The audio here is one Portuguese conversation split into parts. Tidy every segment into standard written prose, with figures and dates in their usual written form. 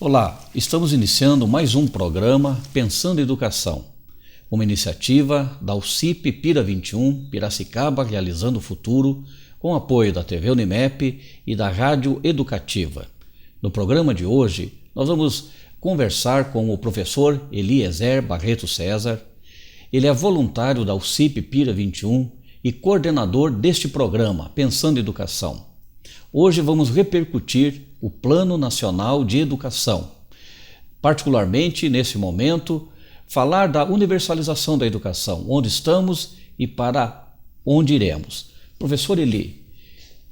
Olá, estamos iniciando mais um programa Pensando em Educação, uma iniciativa da UCIP Pira 21, Piracicaba, realizando o futuro, com apoio da TV Unimep e da Rádio Educativa. No programa de hoje, nós vamos conversar com o professor Eliezer Barreto César. Ele é voluntário da UCIP Pira 21 e coordenador deste programa Pensando em Educação. Hoje vamos repercutir o Plano Nacional de Educação. Particularmente, nesse momento, falar da universalização da educação, onde estamos e para onde iremos. Professor Eli,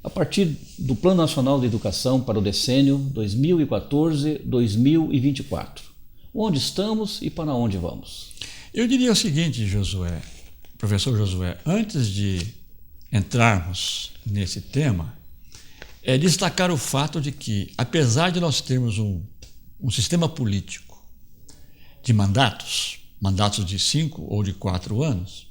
a partir do Plano Nacional de Educação para o decênio 2014-2024, onde estamos e para onde vamos? Eu diria o seguinte, professor Josué, antes de entrarmos nesse tema, é destacar o fato de que, apesar de nós termos um sistema político de mandatos de 5 ou de 4 anos,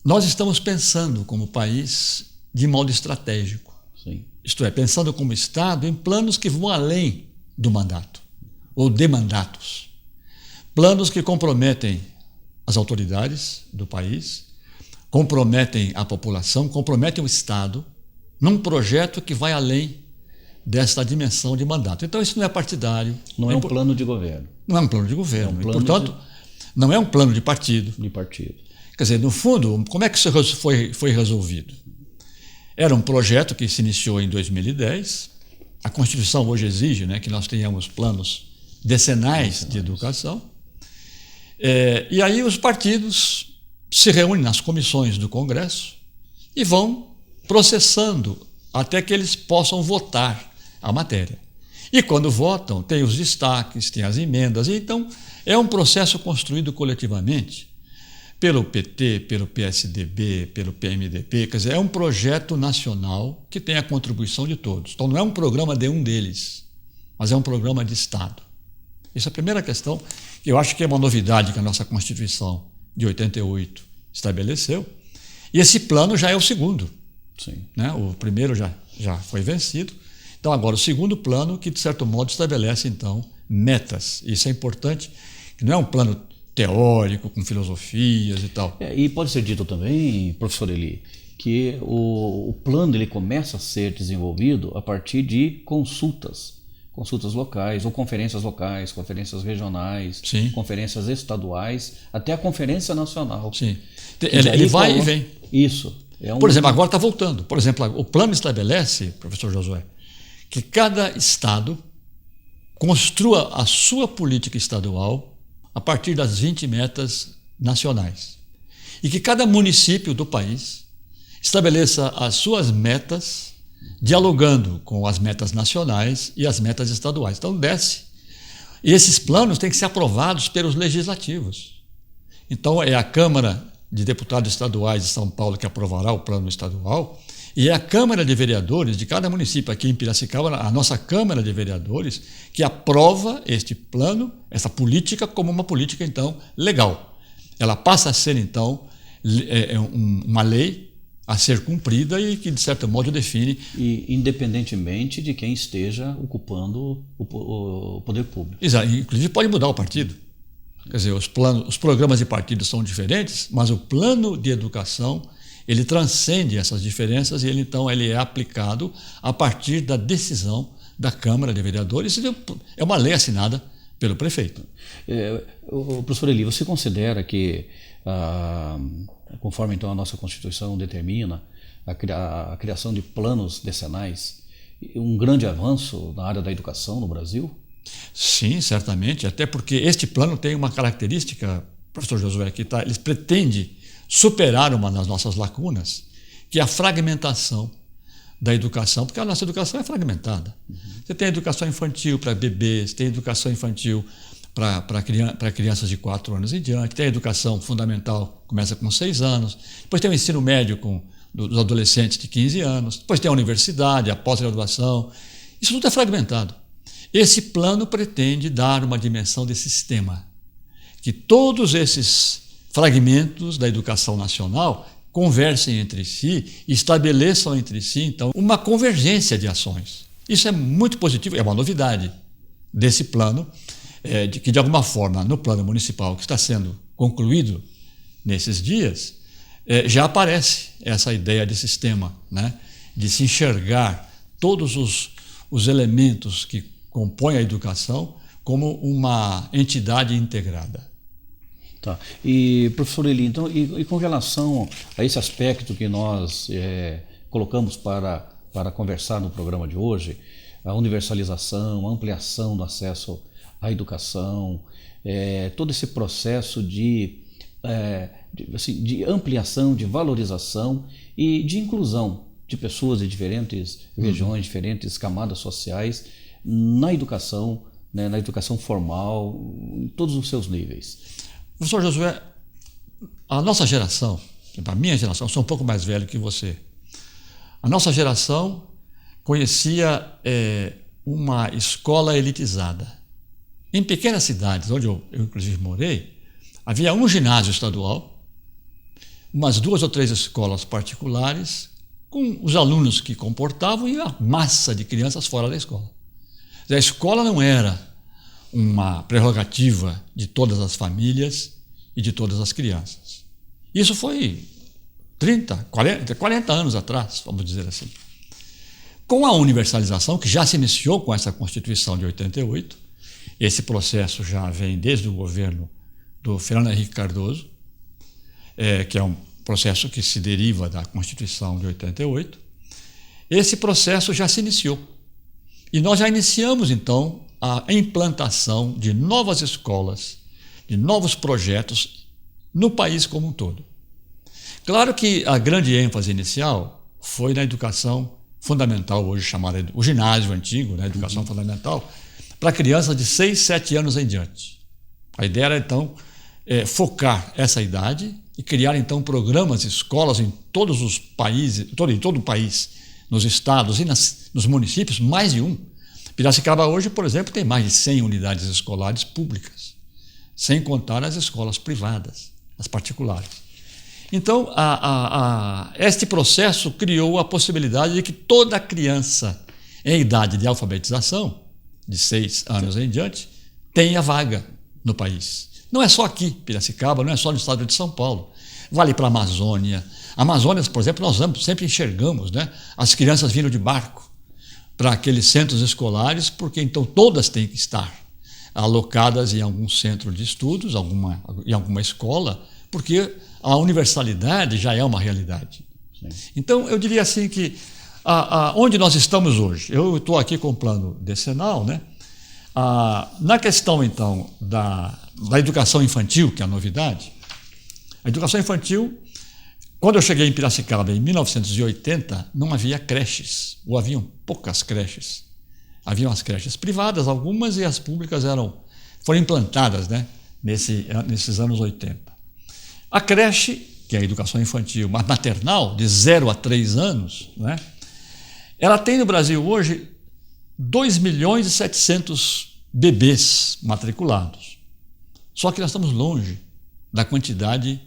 nós estamos pensando como país de modo estratégico. Sim. Isto é, pensando como Estado em planos que vão além do mandato, ou de mandatos. Planos que comprometem as autoridades do país, comprometem a população, comprometem o Estado, num projeto que vai além desta dimensão de mandato. Então, isso não é partidário. Não é um plano de governo. Não é um plano de governo. É um plano portanto, não é um plano de partido. De partido. Quer dizer, no fundo, como é que isso foi resolvido? Era um projeto que se iniciou em 2010. A Constituição hoje exige, que nós tenhamos planos decenais de educação. E aí os partidos se reúnem nas comissões do Congresso e vão processando até que eles possam votar a matéria. E quando votam, tem os destaques, tem as emendas. E então, é um processo construído coletivamente pelo PT, pelo PSDB, pelo PMDB. Quer dizer, é um projeto nacional que tem a contribuição de todos. Então, não é um programa de um deles, mas é um programa de Estado. Essa é a primeira questão, que eu acho que é uma novidade que a nossa Constituição de 88 estabeleceu. E esse plano já é o segundo. Sim. O primeiro já foi vencido. Então, agora, o segundo plano que, de certo modo, estabelece, então, metas. Isso é importante, que não é um plano teórico, com filosofias e tal. E pode ser dito também, professor Eli, que o plano ele começa a ser desenvolvido a partir de consultas locais, ou conferências locais, conferências regionais, Sim. conferências estaduais, até a Conferência Nacional. Sim. Ele vai e vem. Isso. Por exemplo, agora está voltando. Por exemplo, o plano estabelece, professor Josué, que cada estado construa a sua política estadual a partir das 20 metas nacionais. E que cada município do país estabeleça as suas metas, dialogando com as metas nacionais e as metas estaduais. Então, desce. E esses planos têm que ser aprovados pelos legislativos. Então, é a Câmara de Deputados Estaduais de São Paulo que aprovará o plano estadual, e é a Câmara de Vereadores de cada município aqui em Piracicaba, a nossa Câmara de Vereadores, que aprova este plano, essa política, como uma política, então, legal. Ela passa a ser, então, uma lei a ser cumprida e que, de certo modo, define... E independentemente de quem esteja ocupando o poder público. Exato. Inclusive, pode mudar o partido. Quer dizer, os programas de partido são diferentes, mas o plano de educação, ele transcende essas diferenças e ele é aplicado a partir da decisão da Câmara de Vereadores. É uma lei assinada pelo prefeito. Professor Eli, você considera que, conforme então a nossa Constituição determina a criação de planos decenais, um grande avanço na área da educação no Brasil? Sim, certamente, até porque este plano tem uma característica, professor Josué, que ele pretende superar uma das nossas lacunas, que é a fragmentação da educação, porque a nossa educação é fragmentada. Você tem educação infantil para bebês, tem educação infantil para crianças de 4 anos em diante, tem a educação fundamental, começa com 6 anos, depois tem o ensino médio dos adolescentes de 15 anos, depois tem a universidade, a pós-graduação. Isso tudo é fragmentado. Esse plano pretende dar uma dimensão de sistema, que todos esses fragmentos da educação nacional conversem entre si e estabeleçam entre si, então, uma convergência de ações. Isso é muito positivo, é uma novidade. desse plano, que de alguma forma, no plano municipal que está sendo concluído nesses dias, já aparece essa ideia de sistema, né? De se enxergar todos os elementos que compõem a educação como uma entidade integrada. Tá. E, professor Eli, então, e com relação a esse aspecto que nós colocamos para conversar no programa de hoje, a universalização, a ampliação do acesso à educação, todo esse processo de ampliação, de valorização e de inclusão de pessoas de diferentes regiões, diferentes camadas sociais na educação, né, na educação formal, em todos os seus níveis. Professor Josué, a nossa geração, a minha geração, eu sou um pouco mais velho que você, a nossa geração conhecia uma escola elitizada. Em pequenas cidades, onde eu inclusive morei, havia um ginásio estadual, umas 2 ou 3 escolas particulares, com os alunos que comportavam e a massa de crianças fora da escola. A escola não era uma prerrogativa de todas as famílias e de todas as crianças. Isso foi 40 anos atrás, vamos dizer assim. Com a universalização, que já se iniciou com essa Constituição de 88, esse processo já vem desde o governo do Fernando Henrique Cardoso, que é um processo que se deriva da Constituição de 88, esse processo já se iniciou. E nós já iniciamos, então, a implantação de novas escolas, de novos projetos no país como um todo. Claro que a grande ênfase inicial foi na educação fundamental, hoje chamada o ginásio antigo, né, educação fundamental, para crianças de 6, 7 anos em diante. A ideia era, então, focar essa idade e criar, então, programas, escolas em todos os países, em todo o país, nos estados e nos municípios, mais de um. Piracicaba hoje, por exemplo, tem mais de 100 unidades escolares públicas, sem contar as escolas privadas, as particulares. Então, este processo criou a possibilidade de que toda criança em idade de alfabetização, de 6 anos em diante, tenha vaga no país. Não é só aqui, Piracicaba, não é só no estado de São Paulo. Vale para a Amazônia. A Amazônia, por exemplo, nós sempre enxergamos, né, as crianças vindo de barco para aqueles centros escolares, porque então todas têm que estar alocadas em algum centro de estudos, em alguma escola, porque a universalidade já é uma realidade. Sim. Então, eu diria assim que onde nós estamos hoje, eu estou aqui com o plano decenal, né? Na questão, então, da educação infantil, que é a novidade, a educação infantil, quando eu cheguei em Piracicaba em 1980, não havia creches, ou haviam poucas creches. Haviam as creches privadas, algumas, e as públicas foram implantadas, né, nesses anos 80. A creche, que é a educação infantil, mas maternal, de 0 a 3 anos, né, ela tem no Brasil hoje 2.700.000 bebês matriculados. Só que nós estamos longe da quantidade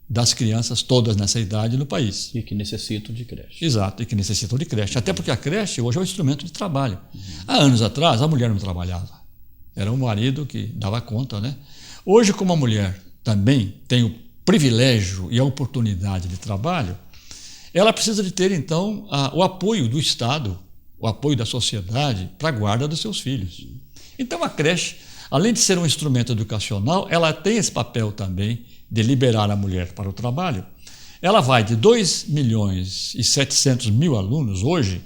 das crianças todas nessa idade no país. E que necessitam de creche. Exato, e que necessitam de creche. Até porque a creche hoje é um instrumento de trabalho. Há anos atrás, a mulher não trabalhava. Era o marido que dava conta, né? Hoje, como a mulher também tem o privilégio e a oportunidade de trabalho, ela precisa de ter, então, o apoio do Estado, o apoio da sociedade para a guarda dos seus filhos. Então, a creche, além de ser um instrumento educacional, ela tem esse papel também de liberar a mulher para o trabalho. Ela vai de 2.700.000 alunos hoje,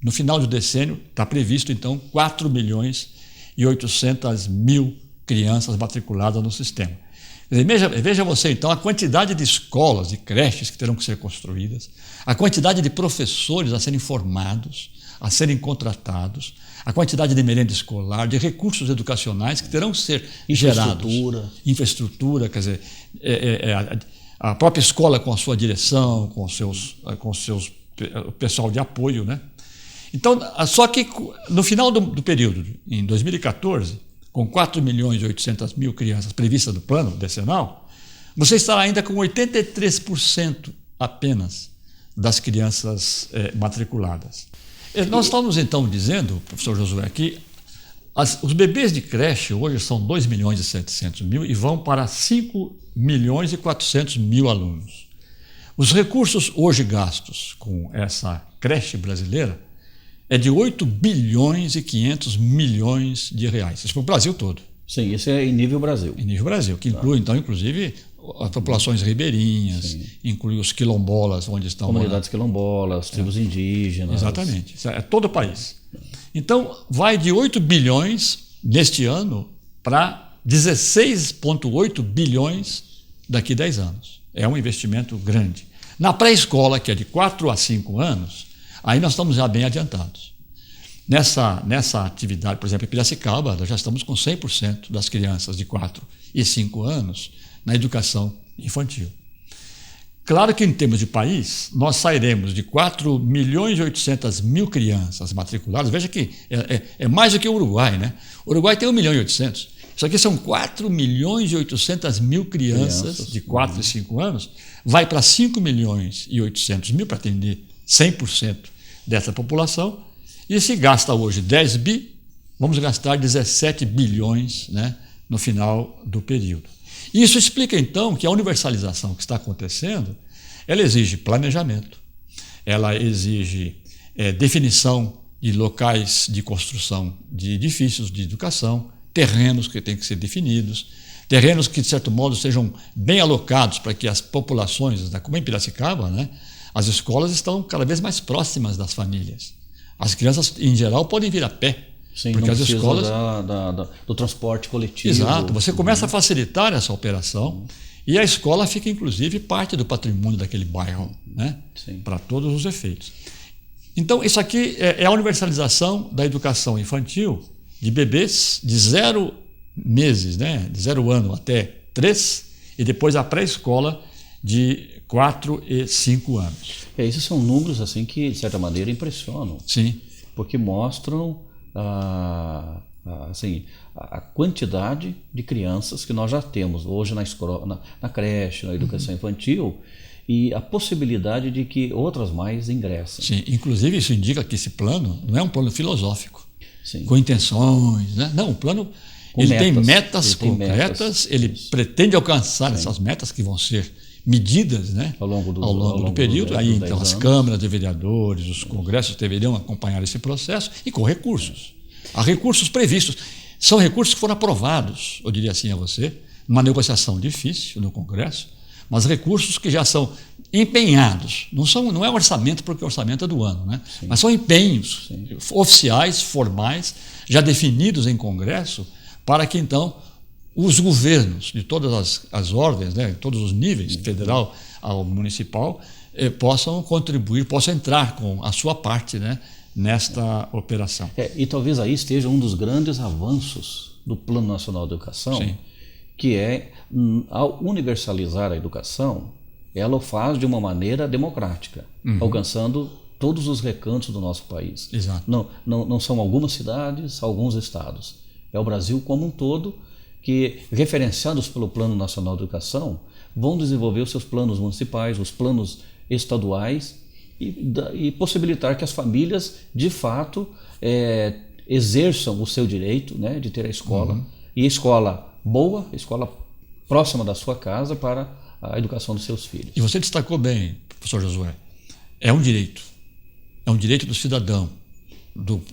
no final do decênio, está previsto, então, 4.800.000 crianças matriculadas no sistema. Quer dizer, veja você, então, a quantidade de escolas e creches que terão que ser construídas, a quantidade de professores a serem formados, a serem contratados, a quantidade de merenda escolar, de recursos educacionais que terão que ser gerados. Infraestrutura, quer dizer, a própria escola com a sua direção, com seus pessoal de apoio, né? Então, só que no final do período, em 2014, com 4.800.000 crianças previstas no plano decenal, você estará ainda com 83% apenas das crianças matriculadas. Nós estamos, então, dizendo, professor Josué, que Os bebês de creche hoje são 2.700.000 e vão para 5.400.000 alunos. Os recursos hoje gastos com essa creche brasileira é de 8.500.000.000 de reais. Isso para o Brasil todo. Sim, isso é em nível Brasil. Em nível Brasil, que inclui, então, inclusive, as populações ribeirinhas, sim, inclui os quilombolas, onde estão... Comunidades quilombolas, tribos indígenas. Exatamente. Isso é todo o país. Então, vai de 8 bilhões neste ano para 16,8 bilhões daqui a 10 anos. É um investimento grande. Na pré-escola, que é de 4 a 5 anos, aí nós estamos já bem adiantados. Nessa atividade, por exemplo, em Piracicaba, nós já estamos com 100% das crianças de 4 e 5 anos na educação infantil. Claro que, em termos de país, nós sairemos de 4.800.000 crianças matriculadas. Veja que é mais do que o Uruguai, né? O Uruguai tem 1.800.000. Isso aqui são 4.800.000 crianças de 4 e 5 anos. Vai para 5.800.000 para atender 100% dessa população. E se gasta hoje 10 bi, vamos gastar 17 bilhões, né, no final do período. Isso explica, então, que a universalização que está acontecendo, ela exige planejamento, ela exige definição de locais de construção de edifícios de educação, terrenos que têm que ser definidos, terrenos que, de certo modo, sejam bem alocados para que as populações, como em Piracicaba, né, as escolas estão cada vez mais próximas das famílias. As crianças, em geral, podem vir a pé. Sim, porque não as precisa escolas do transporte coletivo. Exato, você começa a facilitar essa operação e a escola fica, inclusive, parte do patrimônio daquele bairro, né? Para todos os efeitos. Então, isso aqui é a universalização da educação infantil de bebês de 0 meses, né? De 0 ano até 3, e depois a pré-escola de 4 e 5 anos. Esses são números assim que, de certa maneira, impressionam. Sim. Porque mostram a quantidade de crianças que nós já temos hoje na escola, na creche, na educação infantil, e a possibilidade de que outras mais ingressem. Sim, inclusive isso indica que esse plano não é um plano filosófico, sim, com intenções, né? Não, o plano tem metas concretas, ele pretende alcançar essas metas que vão ser medidas, né, ao longo do período. Aí então as câmaras de vereadores, os congressos deveriam acompanhar esse processo e com recursos. Há recursos previstos. São recursos que foram aprovados, eu diria assim a você, numa negociação difícil no Congresso, mas recursos que já são empenhados. Não é orçamento, porque o orçamento é do ano, né? Sim. Mas são empenhos, sim, oficiais, formais, já definidos em Congresso, para que então os governos de todas as ordens, né, todos os níveis, federal ao municipal, possam contribuir, possam entrar com a sua parte, né, nesta operação. E talvez aí esteja um dos grandes avanços do Plano Nacional de Educação, sim, que é, ao universalizar a educação, ela o faz de uma maneira democrática, alcançando todos os recantos do nosso país. Exato. Não são algumas cidades, alguns estados. É o Brasil como um todo, que, referenciados pelo Plano Nacional de Educação, vão desenvolver os seus planos municipais, os planos estaduais e possibilitar que as famílias, de fato, exerçam o seu direito, né, de ter a escola, e a escola boa, a escola próxima da sua casa para a educação dos seus filhos. E você destacou bem, professor Josué, é um direito do cidadão,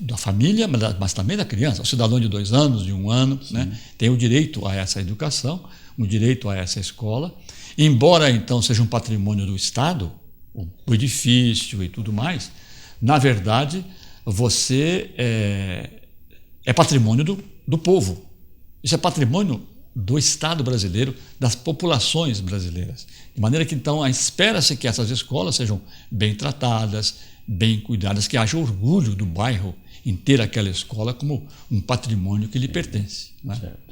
da família, mas também da criança. O cidadão de 2 anos, de 1 ano, né, tem o direito a essa educação, o direito a essa escola. Embora, então, seja um patrimônio do Estado, o edifício e tudo mais, na verdade, você é patrimônio do povo. Isso é patrimônio do Estado brasileiro, das populações brasileiras. De maneira que, então, espera-se que essas escolas sejam bem tratadas, bem cuidadas, que haja orgulho do bairro em ter aquela escola como um patrimônio que lhe pertence. Né? Certo.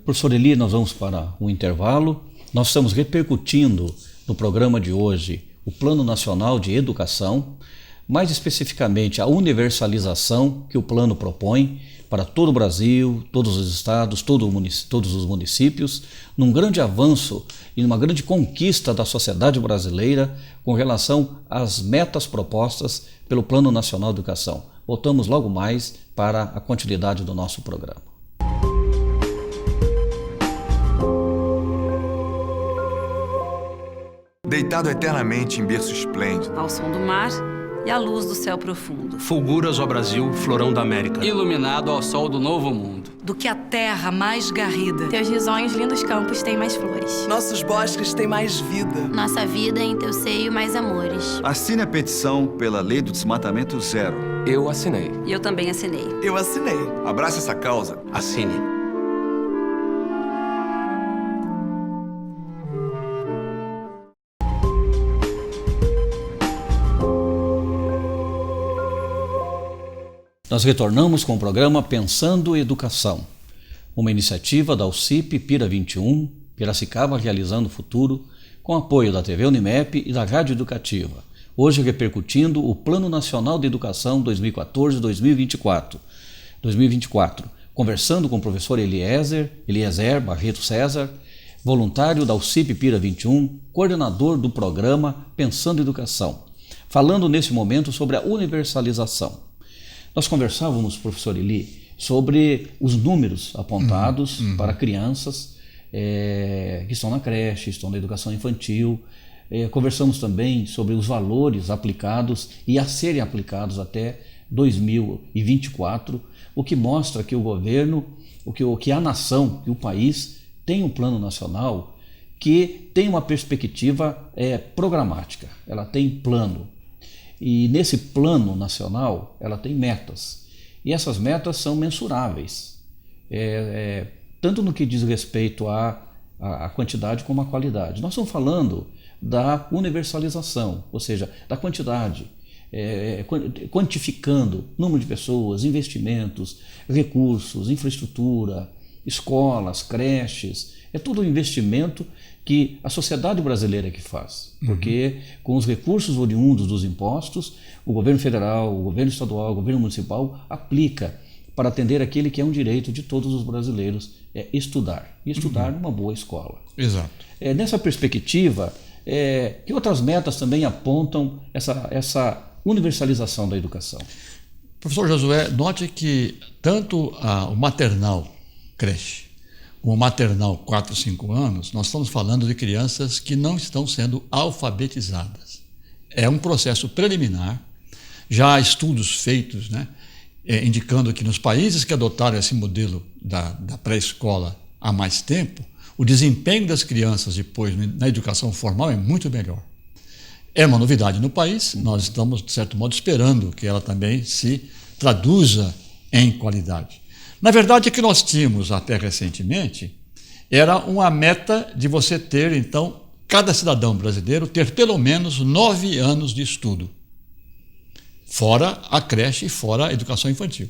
Professor Eli, nós vamos para um intervalo. Nós estamos repercutindo no programa de hoje o Plano Nacional de Educação, mais especificamente a universalização que o plano propõe para todo o Brasil, todos os estados, todos os municípios, num grande avanço e numa grande conquista da sociedade brasileira com relação às metas propostas pelo Plano Nacional de Educação. Voltamos logo mais para a continuidade do nosso programa. Deitado eternamente em berço esplêndido, ao som do mar e à luz do céu profundo. Fulguras, ó Brasil, florão da América. Iluminado ao sol do novo mundo. Do que a terra mais garrida. Teus risonhos lindos campos têm mais flores. Nossos bosques têm mais vida. Nossa vida em teu seio mais amores. Assine a petição pela lei do desmatamento zero. Eu assinei. E eu também assinei. Eu assinei. abrace essa causa. Assine. Nós retornamos com o programa Pensando Educação, uma iniciativa da UCIP Pira 21, Piracicaba Realizando o Futuro, com apoio da TV Unimep e da Rádio Educativa, hoje repercutindo o Plano Nacional de Educação 2014-2024, conversando com o professor Eliezer Barreto César, voluntário da UCIP Pira 21, coordenador do programa Pensando Educação, falando nesse momento sobre a universalização. Nós conversávamos, professor Eli, sobre os números apontados para crianças que estão na creche, estão na educação infantil. Conversamos também sobre os valores aplicados e a serem aplicados até 2024, o que mostra que o governo, que a nação, que o país tem um plano nacional que tem uma perspectiva programática, ela tem plano. E nesse plano nacional, ela tem metas. E essas metas são mensuráveis, tanto no que diz respeito à quantidade como à qualidade. Nós estamos falando da universalização, ou seja, da quantidade, quantificando número de pessoas, investimentos, recursos, infraestrutura, escolas, creches. É todo um investimento que a sociedade brasileira que faz, porque com os recursos oriundos dos impostos, o governo federal, o governo estadual, o governo municipal aplica para atender aquele que é um direito de todos os brasileiros, estudar, e estudar numa boa escola. Exato. Nessa perspectiva, que outras metas também apontam essa universalização da educação? Professor Josué, note que tanto o maternal, creche, como maternal 4, 5 anos, nós estamos falando de crianças que não estão sendo alfabetizadas. É um processo preliminar, já há estudos feitos, indicando que nos países que adotaram esse modelo da pré-escola há mais tempo, o desempenho das crianças depois na educação formal é muito melhor. É uma novidade no país, nós estamos, de certo modo, esperando que ela também se traduza em qualidade. Na verdade, o que nós tínhamos até recentemente era uma meta de você ter, então, cada cidadão brasileiro ter pelo menos 9 anos de estudo, fora a creche e fora a educação infantil.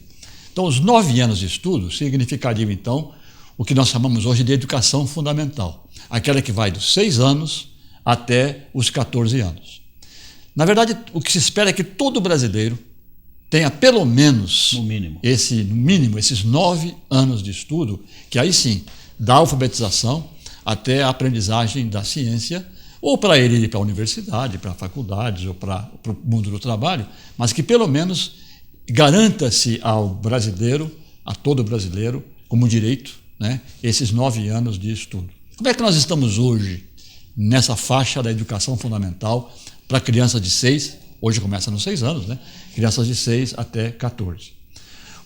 Então, os 9 anos de estudo significariam, então, o que nós chamamos hoje de educação fundamental, aquela que vai dos 6 anos até os 14 anos. Na verdade, o que se espera é que todo brasileiro tenha pelo menos, no mínimo, esses 9 anos de estudo, que aí sim, da alfabetização até a aprendizagem da ciência, ou para ele ir para a universidade, para faculdades, ou para o mundo do trabalho, mas que pelo menos garanta-se ao brasileiro, a todo brasileiro, como direito, esses 9 anos de estudo. Como é que nós estamos hoje nessa faixa da educação fundamental para crianças de 6, hoje começa nos 6 anos, crianças de 6 até 14.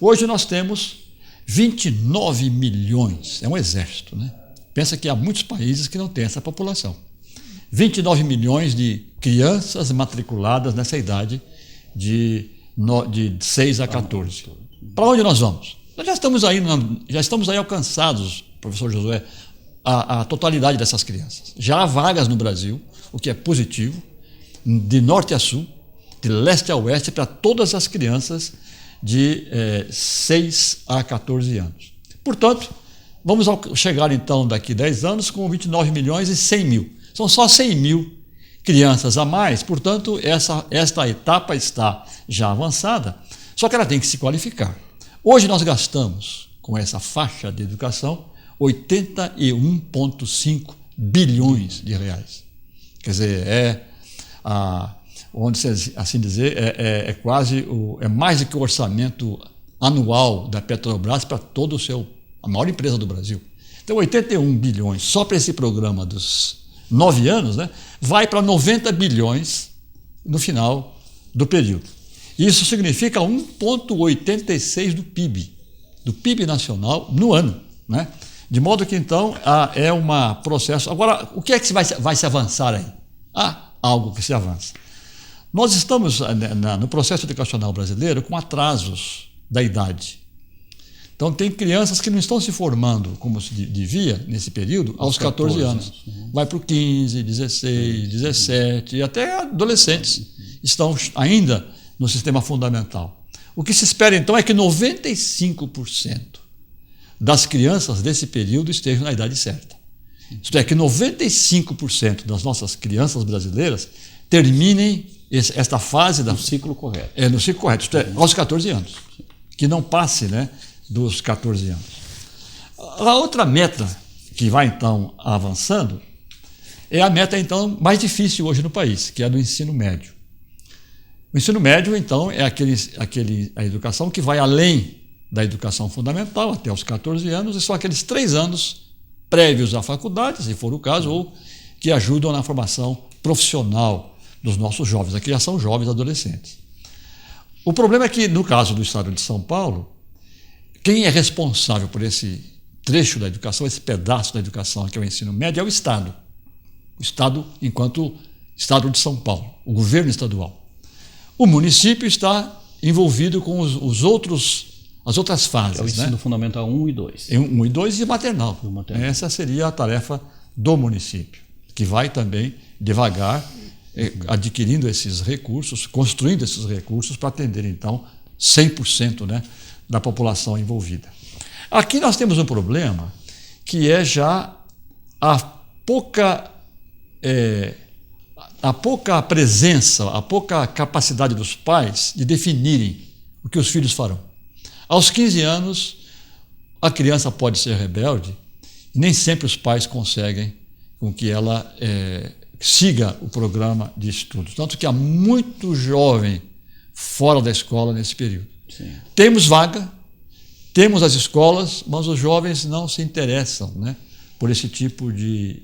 Hoje nós temos 29 milhões, é um exército, Pensa que há muitos países que não têm essa população. 29 milhões de crianças matriculadas nessa idade de 6 a 14. Para onde nós vamos? Nós já estamos aí alcançados, professor Josué, a totalidade dessas crianças. Já há vagas no Brasil, o que é positivo, de norte a sul, de leste a oeste, para todas as crianças de 6 a 14 anos. Portanto, vamos chegar então daqui a 10 anos com 29 milhões e 100 mil. São só 100 mil crianças a mais, portanto, esta etapa está já avançada, só que ela tem que se qualificar. Hoje nós gastamos, com essa faixa de educação, 81,5 bilhões de reais. Quer dizer, onde, assim dizer, é quase é mais do que o orçamento anual da Petrobras para a maior empresa do Brasil. Então, 81 bilhões só para esse programa dos 9 anos, né, vai para 90 bilhões no final do período. Isso significa 1,86 do PIB nacional no ano, né? De modo que, então, é um processo. Agora, o que é que vai se avançar aí? Algo que se avança. Nós estamos no processo educacional brasileiro com atrasos da idade. Então, tem crianças que não estão se formando como se devia nesse período aos 14 anos. Vai para o 15, 16, 17 e até adolescentes estão ainda no sistema fundamental. O que se espera, então, é que 95% das crianças desse período estejam na idade certa. Isto é, que 95% das nossas crianças brasileiras terminem esta fase no ciclo correto. No ciclo correto, isto é, aos 14 anos. Que não passe, né, dos 14 anos. A outra meta que vai, então, avançando é a meta, então, mais difícil hoje no país, que é a do ensino médio. O ensino médio, então, é a educação que vai além da educação fundamental, até os 14 anos, e são aqueles 3 anos prévios à faculdade, se for o caso, ou que ajudam na formação profissional dos nossos jovens. Aqui já são jovens adolescentes. O problema é que, no caso do estado de São Paulo, quem é responsável por esse trecho da educação, esse pedaço da educação que é o ensino médio, é o Estado. O Estado enquanto Estado de São Paulo, o governo estadual. O município está envolvido com as outras fases. É o ensino fundamental 1 e 2. 1 e 2 e maternal. Essa seria a tarefa do município, que vai também devagar adquirindo esses recursos, construindo esses recursos para atender, então, 100%, né, da população envolvida. Aqui nós temos um problema que é já a pouca presença, a pouca capacidade dos pais de definirem o que os filhos farão. Aos 15 anos, a criança pode ser rebelde e nem sempre os pais conseguem com que ela siga o programa de estudos. Tanto que há muito jovem fora da escola nesse período. Sim. Temos vaga, temos as escolas, mas os jovens não se interessam, né, por esse tipo de...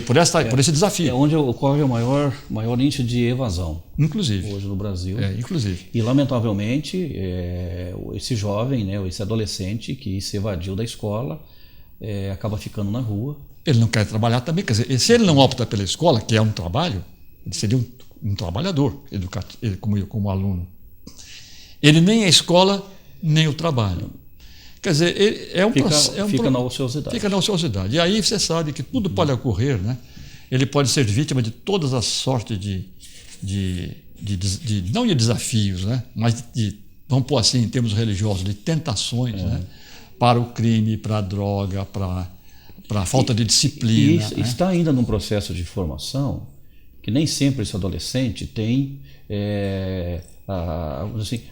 Por esse desafio. É onde ocorre o maior índice de evasão. Inclusive. Hoje no Brasil. Inclusive. E, lamentavelmente, esse jovem, né, esse adolescente que se evadiu da escola, acaba ficando na rua. Ele não quer trabalhar também. Quer dizer, se ele não opta pela escola, que é um trabalho, ele seria um trabalhador educativo, como aluno. Ele nem a escola, nem o trabalho. Quer dizer, fica na ociosidade. Fica na ociosidade. E aí você sabe que tudo pode ocorrer, né? Ele pode ser vítima de todas as sortes não de desafios, né? Mas vamos pôr assim, em termos religiosos, de tentações, né? Para o crime, para a droga, para a falta de disciplina. E está ainda num processo de formação que nem sempre esse adolescente tem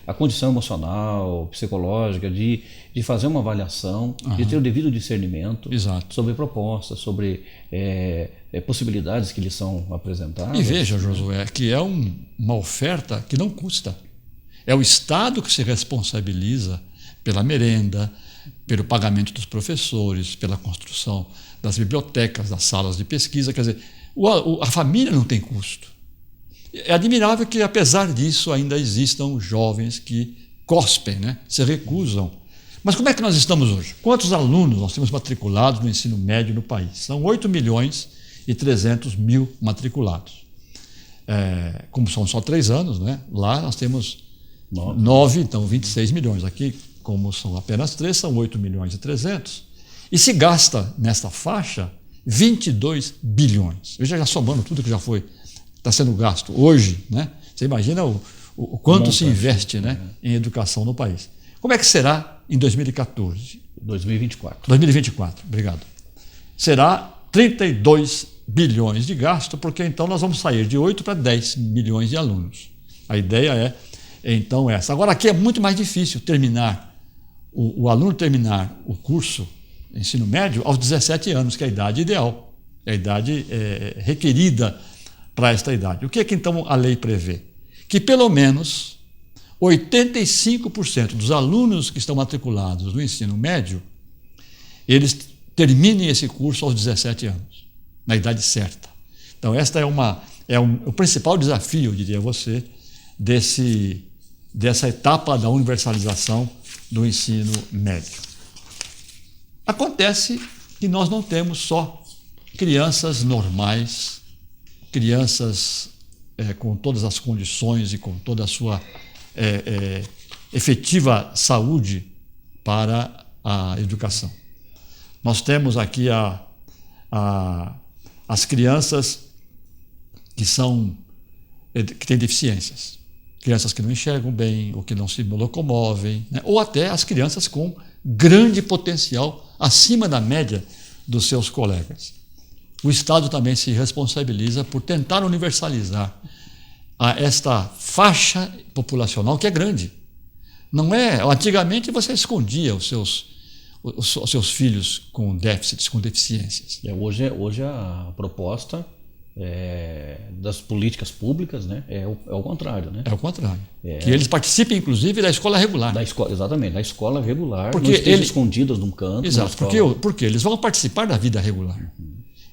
a condição emocional, psicológica de fazer uma avaliação, de ter o devido discernimento. Exato. Sobre propostas, sobre possibilidades que lhes são apresentadas. E veja, Josué, que é uma oferta que não custa. É o Estado que se responsabiliza pela merenda, pelo pagamento dos professores, pela construção das bibliotecas, das salas de pesquisa. Quer dizer, a família não tem custo. É admirável que, apesar disso, ainda existam jovens que cospem, né? Se recusam. Mas como é que nós estamos hoje? Quantos alunos nós temos matriculados no ensino médio no país? São 8.300.000 matriculados. Como são só 3 anos, né? Lá nós temos 9, então 26 milhões. Aqui, como são apenas 3, são 8.300.000. E se gasta nesta faixa 22 bilhões. Veja, já somando tudo que já está sendo gasto hoje, né? Você imagina o quanto se investe, né, em educação no país. Como é que será em 2014? 2024, obrigado. Será 32 bilhões de gasto, porque então nós vamos sair de 8 para 10 milhões de alunos. A ideia é, então, essa. Agora, aqui é muito mais difícil o aluno terminar o curso ensino médio aos 17 anos, que é a idade ideal, é a idade requerida para esta idade. O que é que então a lei prevê? que pelo menos 85% dos alunos que estão matriculados no ensino médio, eles terminem esse curso aos 17 anos, na idade certa. Então, esta é o principal desafio, diria você, dessa etapa da universalização do ensino médio. Acontece que nós não temos só crianças normais, crianças com todas as condições e com toda a sua efetiva saúde para a educação. Nós temos aqui as crianças que têm deficiências, crianças que não enxergam bem, ou que não se locomovem, né? Ou até as crianças com grande potencial acima da média dos seus colegas. O Estado também se responsabiliza por tentar universalizar esta faixa populacional que é grande. Não é? Antigamente você escondia os seus filhos com déficits, com deficiências. Hoje a proposta das políticas públicas, né, é o contrário. Né? É o contrário. Que eles participem, inclusive, da escola regular. Exatamente, da escola regular, porque não estejam escondidos num canto. Exato, porque eles vão participar da vida regular.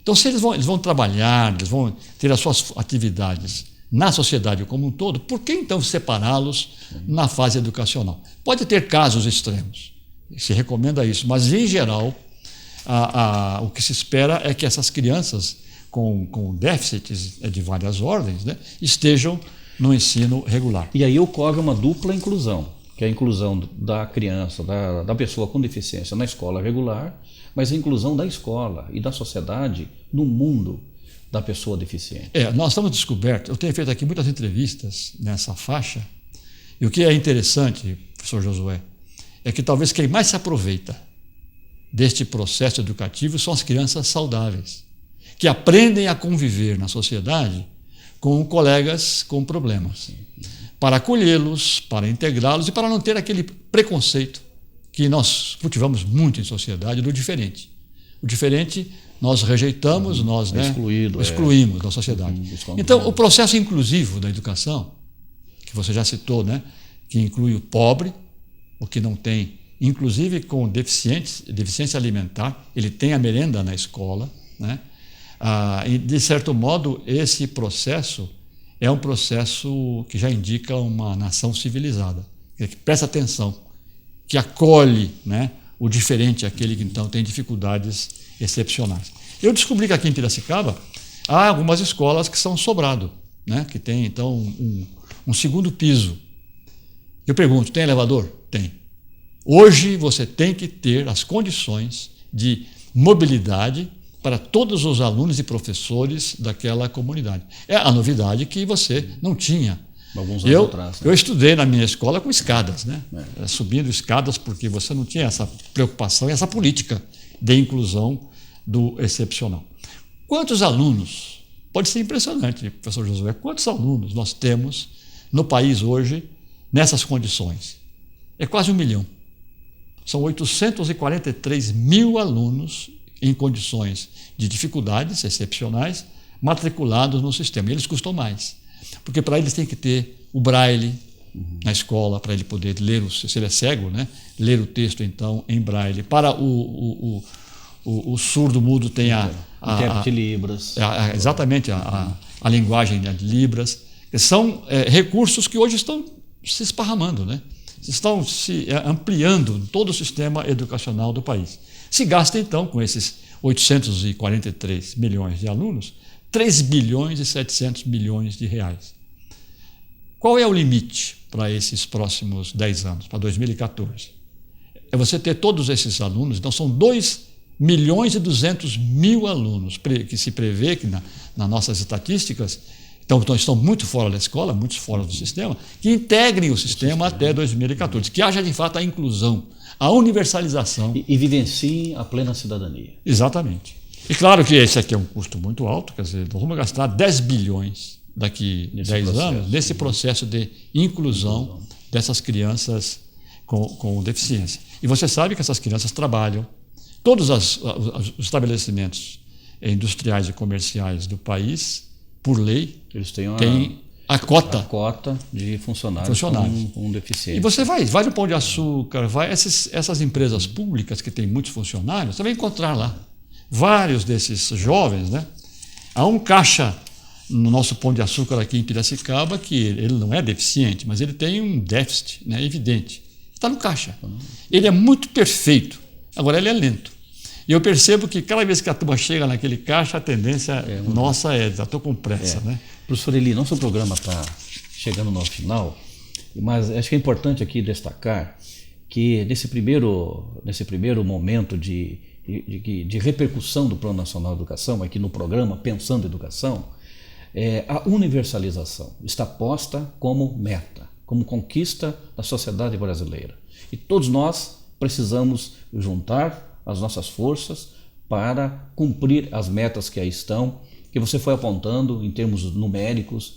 Então, se eles vão trabalhar, eles vão ter as suas atividades na sociedade como um todo, por que então separá-los na fase educacional? Pode ter casos extremos, se recomenda isso, mas em geral o que se espera é que essas crianças com déficits de várias ordens, né, estejam no ensino regular. E aí ocorre uma dupla inclusão, que é a inclusão da criança, da pessoa com deficiência na escola regular, mas a inclusão da escola e da sociedade no mundo da pessoa deficiente. Nós estamos descobertos, eu tenho feito aqui muitas entrevistas nessa faixa, e o que é interessante, professor Josué, é que talvez quem mais se aproveita deste processo educativo são as crianças saudáveis, que aprendem a conviver na sociedade com colegas com problemas, para acolhê-los, para integrá-los e para não ter aquele preconceito que nós cultivamos muito em sociedade do diferente. O diferente nós rejeitamos, nós excluímos da sociedade. Então, o processo inclusivo da educação, que você já citou, né, que inclui o pobre, o que não tem, inclusive com deficiência alimentar, ele tem a merenda na escola, né? E, de certo modo, esse processo é um processo que já indica uma nação civilizada, que presta atenção, que acolhe, né, o diferente, aquele que então tem dificuldades excepcionais. Eu descobri que aqui em Piracicaba há algumas escolas que são sobrado, né, que tem então um segundo piso. Eu pergunto, tem elevador? Tem. Hoje você tem que ter as condições de mobilidade para todos os alunos e professores daquela comunidade. É a novidade que você não tinha. Alguns anos atrás, né? Eu estudei na minha escola com escadas, né? Subindo escadas, porque você não tinha essa preocupação e essa política de inclusão do excepcional. Quantos alunos, pode ser impressionante, professor Josué, quantos alunos nós temos no país hoje nessas condições? É quase 1 milhão. São 843 mil alunos em condições de dificuldades excepcionais matriculados no sistema. E eles custam mais, porque para eles tem que ter o braille na escola, para ele poder ler, se ele é cego, né, ler o texto então em braille. Para o surdo-mudo tem intérprete de Libras. Exatamente, a linguagem de Libras. São recursos que hoje estão se esparramando, né? Estão se ampliando em todo o sistema educacional do país. Se gasta, então, com esses 843 milhões de alunos, 3 bilhões e 700 milhões de reais. Qual é o limite para esses próximos 10 anos, para 2014? É você ter todos esses alunos, então são 2 milhões e 200 mil alunos, que se prevê que nas nossas estatísticas, então estão muito fora da escola, muitos fora do sistema, que integrem o sistema até 2014, que haja de fato a inclusão, a universalização. E vivenciem a plena cidadania. Exatamente. E claro que esse aqui é um custo muito alto, quer dizer, nós vamos gastar 10 bilhões daqui a 10 anos nesse processo de inclusão dessas crianças com deficiência. E você sabe que essas crianças trabalham, todos os estabelecimentos industriais e comerciais do país, por lei, eles têm a cota de funcionários. Com deficiência. E você vai no Pão de Açúcar, essas empresas públicas que têm muitos funcionários, você vai encontrar lá vários desses jovens, né? Há um caixa no nosso Pão de Açúcar aqui em Piracicaba que ele não é deficiente, mas ele tem um déficit, né, evidente. Está no caixa. Ele é muito perfeito, agora ele é lento. E eu percebo que cada vez que a turma chega naquele caixa, a tendência nossa já estou com pressa. Né? Professor Eli, nosso programa está chegando no final, mas acho que é importante aqui destacar que nesse primeiro momento de repercussão do Plano Nacional de Educação, aqui no programa Pensando Educação, a universalização está posta como meta, como conquista da sociedade brasileira. E todos nós precisamos juntar as nossas forças para cumprir as metas que aí estão, que você foi apontando em termos numéricos,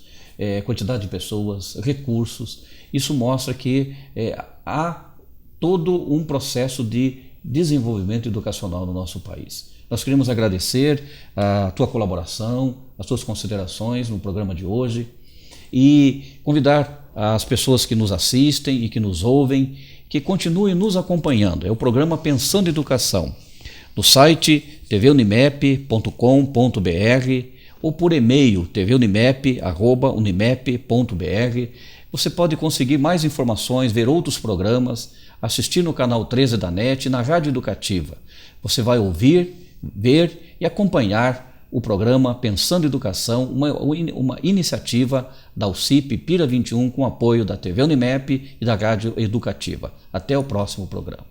quantidade de pessoas, recursos. Isso mostra que há todo um processo de desenvolvimento educacional no nosso país. Nós queremos agradecer a tua colaboração, as tuas considerações no programa de hoje e convidar as pessoas que nos assistem e que nos ouvem que continuem nos acompanhando. É o programa Pensando Educação, no site tvunimep.com.br ou por e-mail tvunimep@unimep.br. Você pode conseguir mais informações, ver outros programas, assistir no canal 13 da NET e na Rádio Educativa. Você vai ouvir, ver e acompanhar o programa Pensando Educação, uma iniciativa da UCIP Pira 21 com apoio da TV Unimep e da Rádio Educativa. Até o próximo programa.